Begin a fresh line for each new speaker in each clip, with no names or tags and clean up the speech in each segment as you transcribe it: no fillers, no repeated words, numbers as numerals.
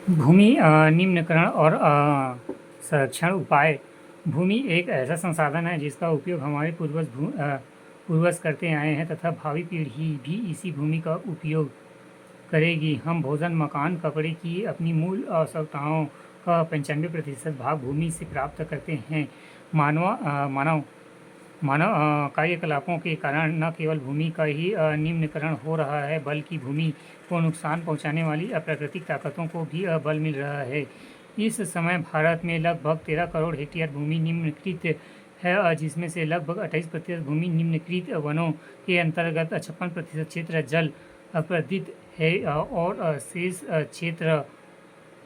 भूमि निम्नीकरण और संरक्षण उपाय। भूमि एक ऐसा संसाधन है जिसका उपयोग हमारे पूर्वज करते आए हैं तथा भावी पीढ़ी भी इसी भूमि का उपयोग करेगी। हम भोजन, मकान, कपड़े की अपनी मूल आवश्यकताओं का 95% भाग भूमि से प्राप्त करते हैं। मानव मानव कार्यकलापों के कारण न केवल भूमि का ही निम्नीकरण हो रहा है, बल्कि भूमि को नुकसान पहुंचाने वाली अप्राकृतिक ताकतों को भी बल मिल रहा है। इस समय भारत में लगभग 13 करोड़ हेक्टेयर भूमि निम्नकृत है, जिसमें से लगभग 28% भूमि निम्नकृत वनों के अंतर्गत 56% क्षेत्र जल अपरदित है और शेष क्षेत्र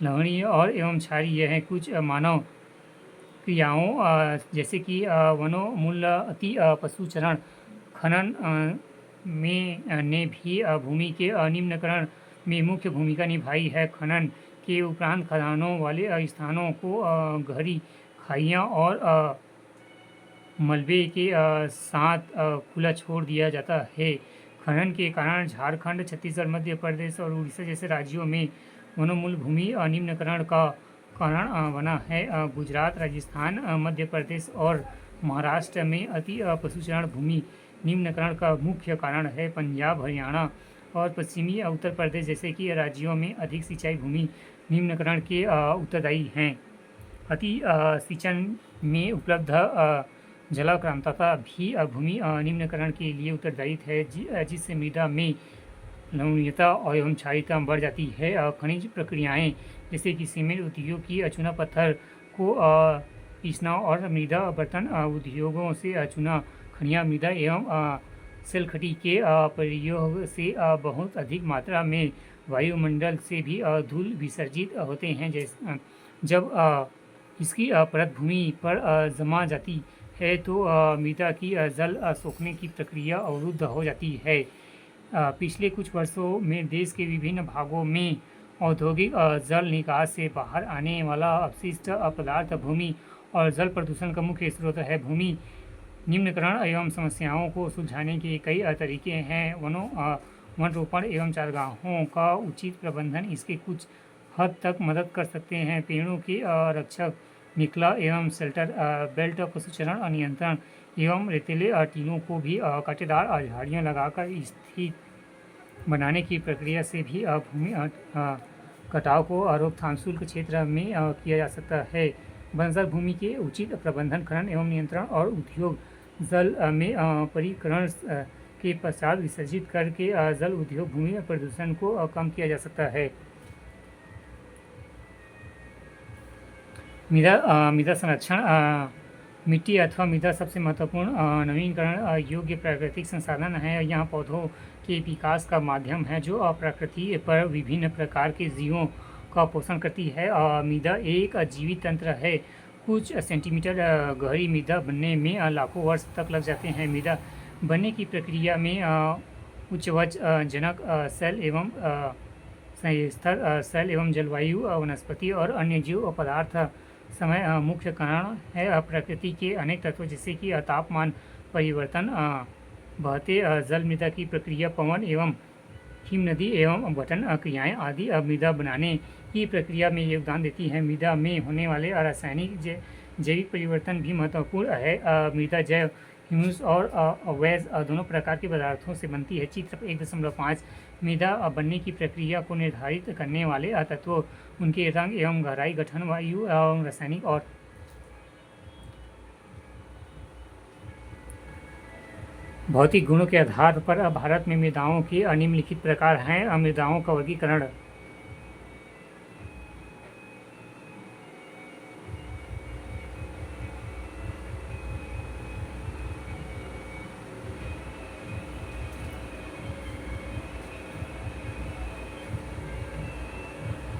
लवणीय और एवं क्षारीय है। कुछ मानव क्रियाओं जैसे कि वनोन्मूलन, पशुचरण, खनन ने भी भूमि के निम्नीकरण में मुख्य भूमिका निभाई है। खनन के उपरांत खदानों वाले स्थानों को गहरी खाइयाँ और मलबे के साथ खुला छोड़ दिया जाता है। खनन के कारण झारखंड, छत्तीसगढ़, मध्य प्रदेश और उड़ीसा जैसे राज्यों में वनोन्मूल भूमि निम्नीकरण का कारण बना है। गुजरात, राजस्थान, मध्य प्रदेश और महाराष्ट्र में अति पशुचरण भूमि निम्नीकरण का मुख्य कारण है। पंजाब, हरियाणा और पश्चिमी उत्तर प्रदेश जैसे कि राज्यों में अधिक सिंचाई भूमि निम्नीकरण के उत्तरदायी हैं। अति सिंचन में उपलब्ध जलाक्रांतता भी भूमि निम्नीकरण के लिए उत्तरदायी है, जिससे मृदा में लवणीयता एवं क्षारीयता बढ़ जाती है। खनिज प्रक्रियाएं जैसे कि सीमेंट उद्योग की चूना पत्थर को पीसना और मृदा बर्तन उद्योगों से चूना खनियां मृदा एवं सेलखटी के प्रयोग से बहुत अधिक मात्रा में वायुमंडल से भी धूल विसर्जित होते हैं। जब इसकी परत भूमि पर जमा जाती है तो मृदा की जल सोखने की प्रक्रिया अवरुद्ध हो जाती है। पिछले कुछ वर्षों में देश के विभिन्न भागों में औद्योगिक जल निकास से बाहर आने वाला अपशिष्ट पदार्थ भूमि और जल प्रदूषण का मुख्य स्रोत है। भूमि निम्नीकरण एवं समस्याओं को सुलझाने के कई तरीके हैं। वन रोपण एवं चारागाहों का उचित प्रबंधन इसके कुछ हद तक मदद कर सकते हैं। पेड़ों के रक्षक, निकला एवं शेल्टर बेल्ट, पशुचरण नियंत्रण एवं रेतीले टीलों को भी कांटेदार झाड़ियाँ लगाकर स्थिर बनाने की प्रक्रिया से भी भूमि कटाव को रोकथाम शुल्क क्षेत्र में किया जा सकता है। बंजर भूमि के उचित प्रबंधन, खनन एवं नियंत्रण और उद्योग जल में परिकरण के पश्चात विसर्जित करके जल उद्योग भूमि प्रदूषण को कम किया जा सकता है। मृदा संरक्षण। मिट्टी अथवा मृदा सबसे महत्वपूर्ण नवीकरण योग्य प्राकृतिक संसाधन है। यह पौधों के विकास का माध्यम है जो प्रकृति पर विभिन्न प्रकार के जीवों का पोषण करती है। मृदा एक जीवित तंत्र है। कुछ सेंटीमीटर गहरी मृदा बनने में लाखों वर्ष तक लग जाते हैं। मृदा बनने की प्रक्रिया में उच्चवज जनक सेल एवं स्थल सेल एवं जलवायु, वनस्पति और अन्य जीव पदार्थ समय मुख्य कारण है। प्रकृति के अनेक तत्व जैसे कि तापमान परिवर्तन, बहते जल, मृदा की प्रक्रिया, पवन एवं हिम नदी एवं बटन क्रियाएं आदि मृदा बनाने की प्रक्रिया में योगदान देती हैं। मृदा में होने वाले रासायनिक जैविक परिवर्तन भी महत्वपूर्ण है। मृदा जैव, ह्यूमस और अवैध दोनों प्रकार के पदार्थों से बनती है। चित्र 1.5 मृदा बनने की प्रक्रिया को निर्धारित करने वाले तत्व उनके रंग एवं गहराई, गठन, वायु एवं रासायनिक और भौतिक गुणों के आधार पर भारत में मृदाओं के निम्नलिखित प्रकार हैं। मृदाओं का वर्गीकरण।